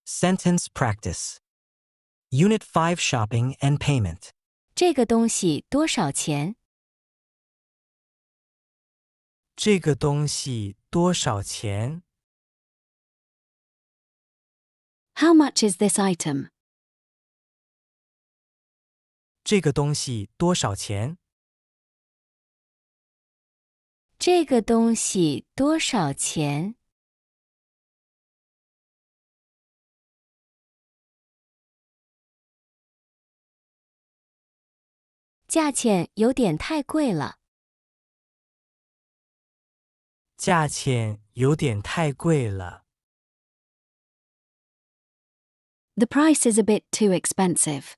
Sentence practice. Unit 5 Shopping and Payment. 这个东西多少钱？这个东西多少钱？ How much is this item? 这个东西多少钱？这个东西多少钱？价钱有点太贵了。价钱有点太贵了。The price is a bit too expensive.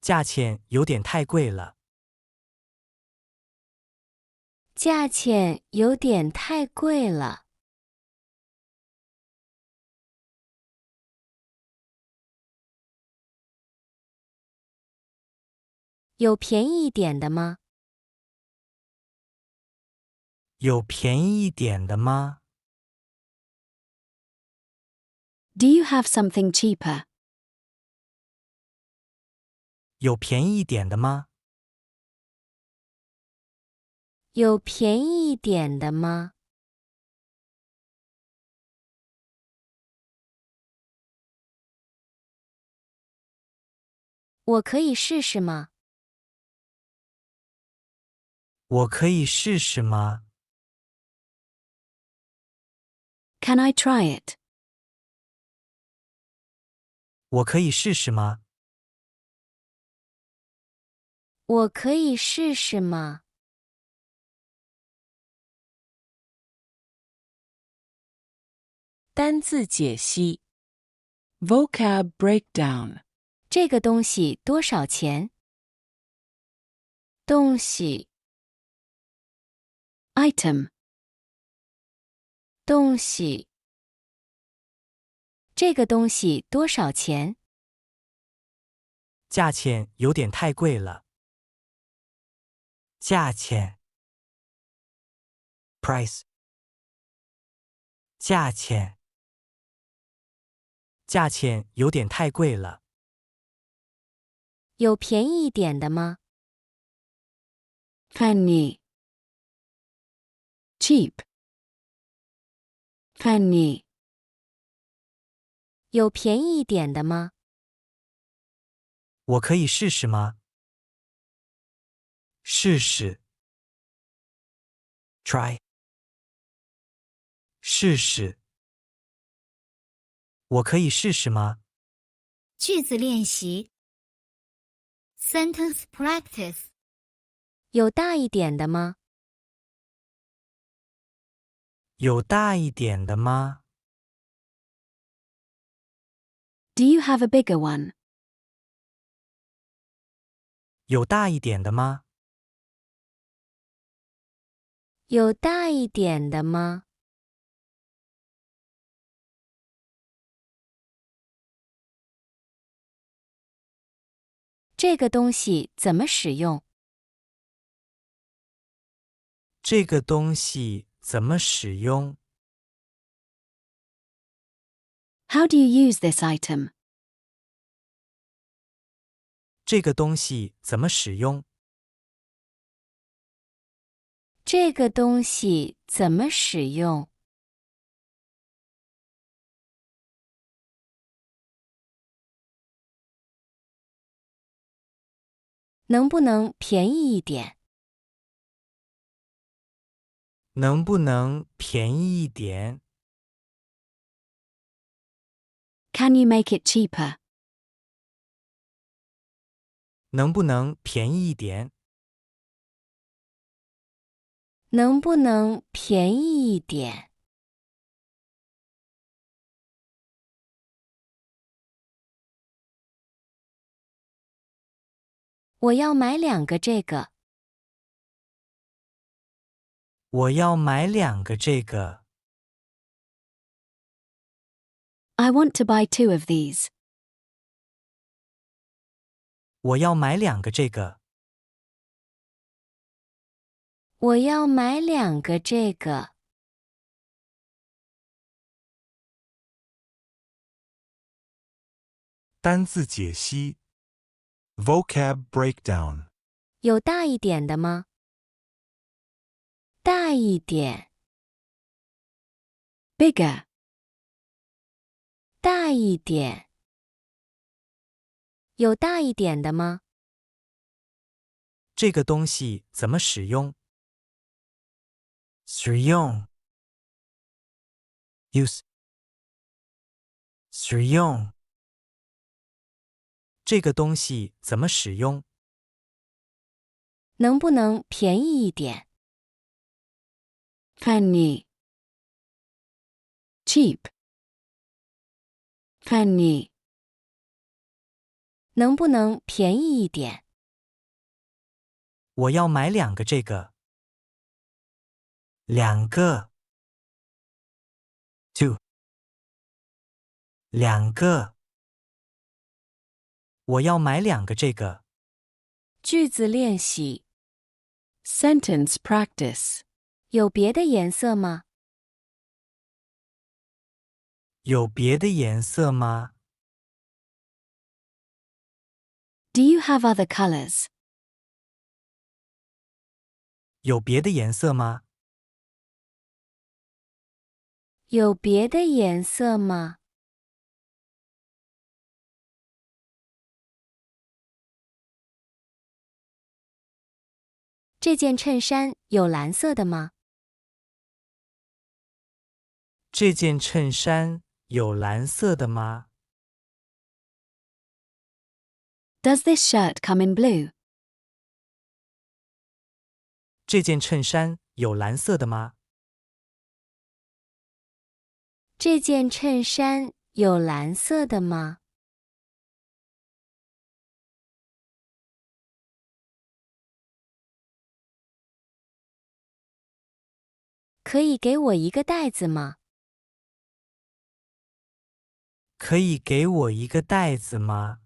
价钱有点太贵了。价钱有点太贵了。有便宜一点的吗？有便宜一点的吗？ Do you have something cheaper? 有便宜一点的吗？有便宜一点的吗？我可以试试吗？我可以试试吗？ Can I try it? 我可以试试吗？我可以试试吗？单字解析 Vocab Breakdown 这个东西多少钱？东西， Item. 东西。这个东西多少钱？价钱有点太贵了。价钱 price 价钱价钱有点太贵了。有便宜一点的吗？ Penny. Cheap. Penny. 有便宜一点的吗？我可以试试吗？试试 try 试试。我可以试试吗？句子练习 Sentence practice 有大一点的吗？有大一点的吗？ Do you have a bigger one? 有大一点的吗？有大一点的吗？这个东西怎么使用？这个东西怎么使用？ How do you use this item? 这个东西怎么使用？这个东西怎么使用？能不能便宜一点？能不能便宜一点？ Can you make it cheaper? 能不能便宜一点？能不能便宜一点？我要买2个这个。我要买2个这个。I want to buy 2 of these. 我要买2个这个。我要买2个这个。单字解析 Vocab breakdown 有大一点的吗？大一点， Bigger. 大一点。有大一点的吗？这个东西怎么使用？使用 use 使用这个东西怎么使用？能不能便宜一点？ Fanny. Cheap. Fanny. 能不能便宜一点？我要买2个这个。2个 2 2个。我要买2个这个。句子练习。 Sentence practice. 有别的颜色吗？有别的颜色吗？ Do you have other colors? 有别的颜色吗？有别的颜色吗？这件衬衫有蓝色的吗？这件衬衫有蓝色的吗？ Does this shirt come in blue? 这件衬衫有蓝色的吗？这件衬衫有蓝色的吗？可以给我一个袋子吗？可以给我一个袋子吗？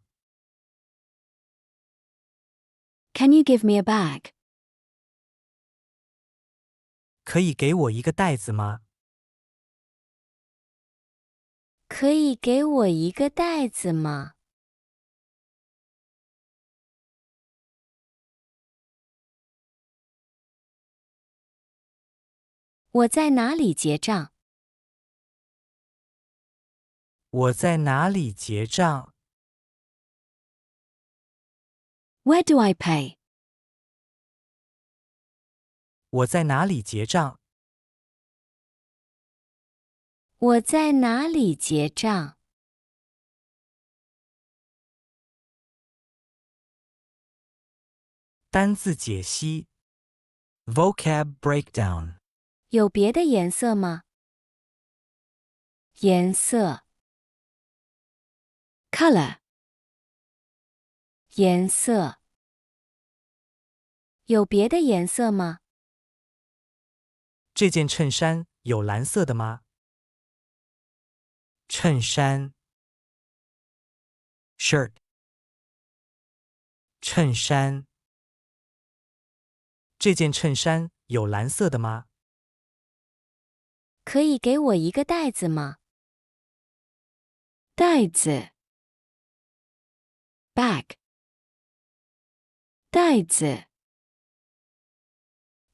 Can you give me a bag? 可以给我一个袋子吗？可以给我一个袋子吗？我在哪里结账？我在哪里结账？ Where do I pay? 我在哪里结账？我在哪里结账？单字解析 Vocab breakdown 有别的颜色吗？颜色， Color. 颜色。有别的颜色吗？这件衬衫有蓝色的吗？衬衫 shirt 衬衫。这件衬衫有蓝色的吗？可以给我一个袋子吗？袋子 bag. 袋子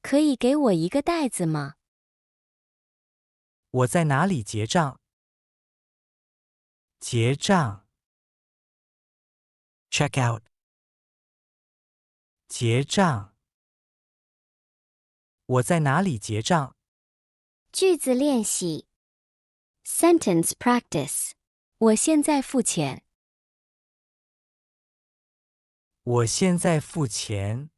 可以给我一个袋子吗？我在哪里结账？结账 check out 结账。我在哪里结账？句子练习。Sentence practice. 我现在付钱。我现在付钱。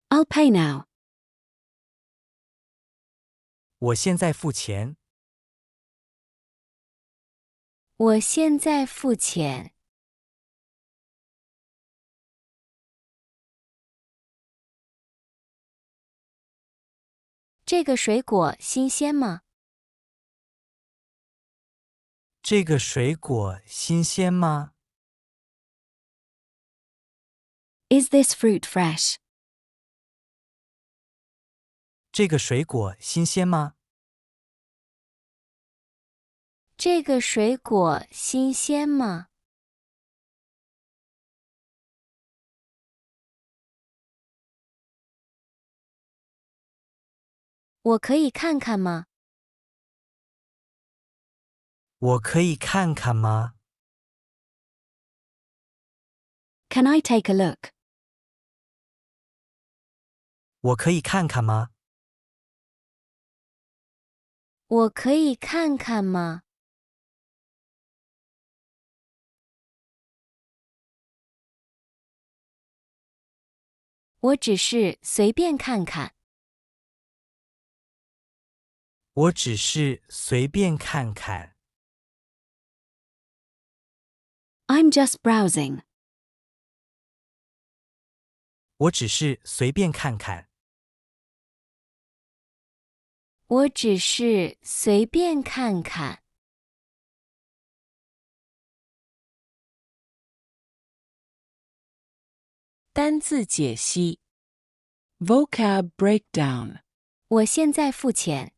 I'll pay now. 我现在付钱。我现在付钱。这个水果新鲜吗？这个水果新鲜吗？ Is this fruit fresh? 这个水果新鲜吗？这个水果新鲜吗？我可以看看吗？我可以看看吗？ Can I take a look? 我可以看看吗？我可以看看吗？我只是随便看看。我只是随便看看。I'm just browsing. 我只是随便看看。我只是随便看看。单字解析 Vocab breakdown 我现在付钱。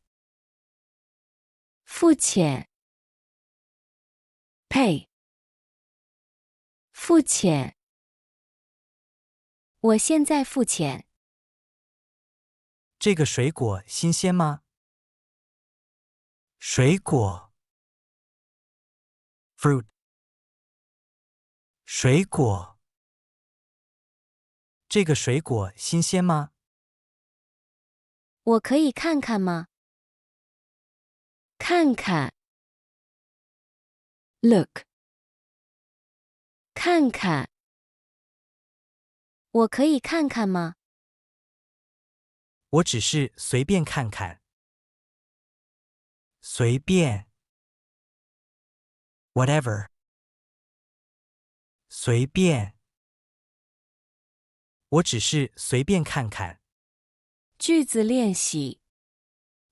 付钱， Pay. 付钱。我现在付钱。这个水果新鲜吗？水果 fruit 水果。这个水果新鲜吗？我可以看看吗？看看， Look. 看看。我可以看看吗？我只是随便看看。随便 whatever 随便。我只是随便看看。句子练习。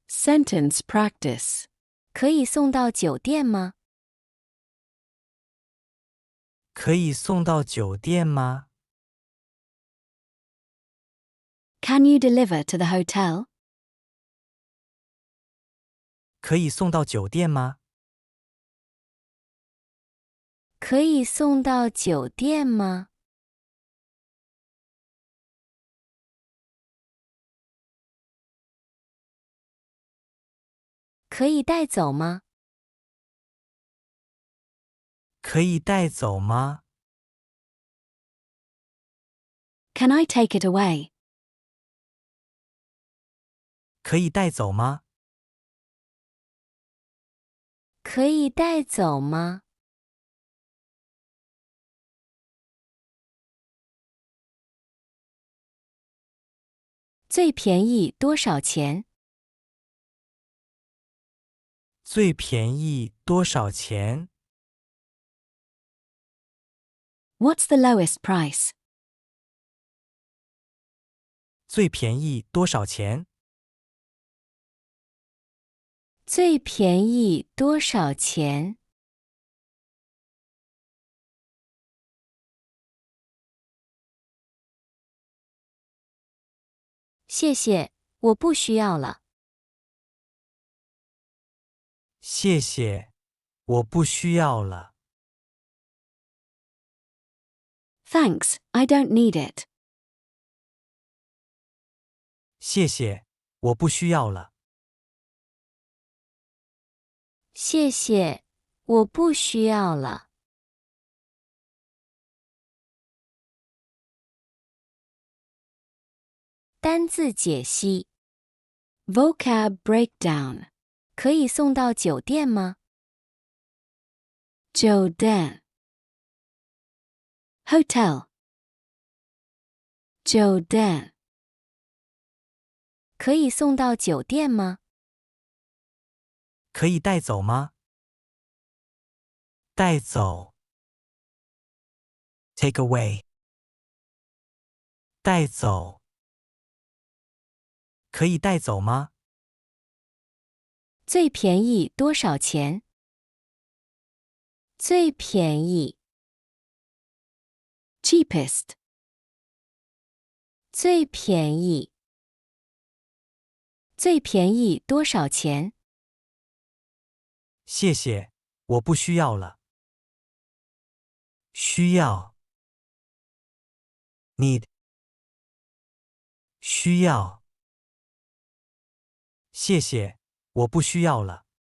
Sentence practice 可以送到酒店吗？可以送到酒店吗？ Can you deliver to the hotel? 可以送到酒店吗？可以送到酒店吗？可以带走吗？可以带走吗？ Can I take it away? 可以带走吗？可以带走吗？最便宜多少钱？最便宜多少钱？ What's the lowest price? 最便宜多少钱？最便宜多少钱？谢谢，我不需要了。谢谢，我不需要了。Thanks, I don't need it. 谢谢，我不需要了。谢谢，我不需要了。单字解析。 Vocab breakdown. 可以送到酒店吗？酒店 Hotel. 酒店可以送到酒店吗？可以带走吗？带走 take away 带走。可以带走吗？最便宜多少钱？最便宜， Cheapest. 最便宜。最便宜多少钱？谢谢，我不需要了。需要 need 需要。谢谢，我不需要了。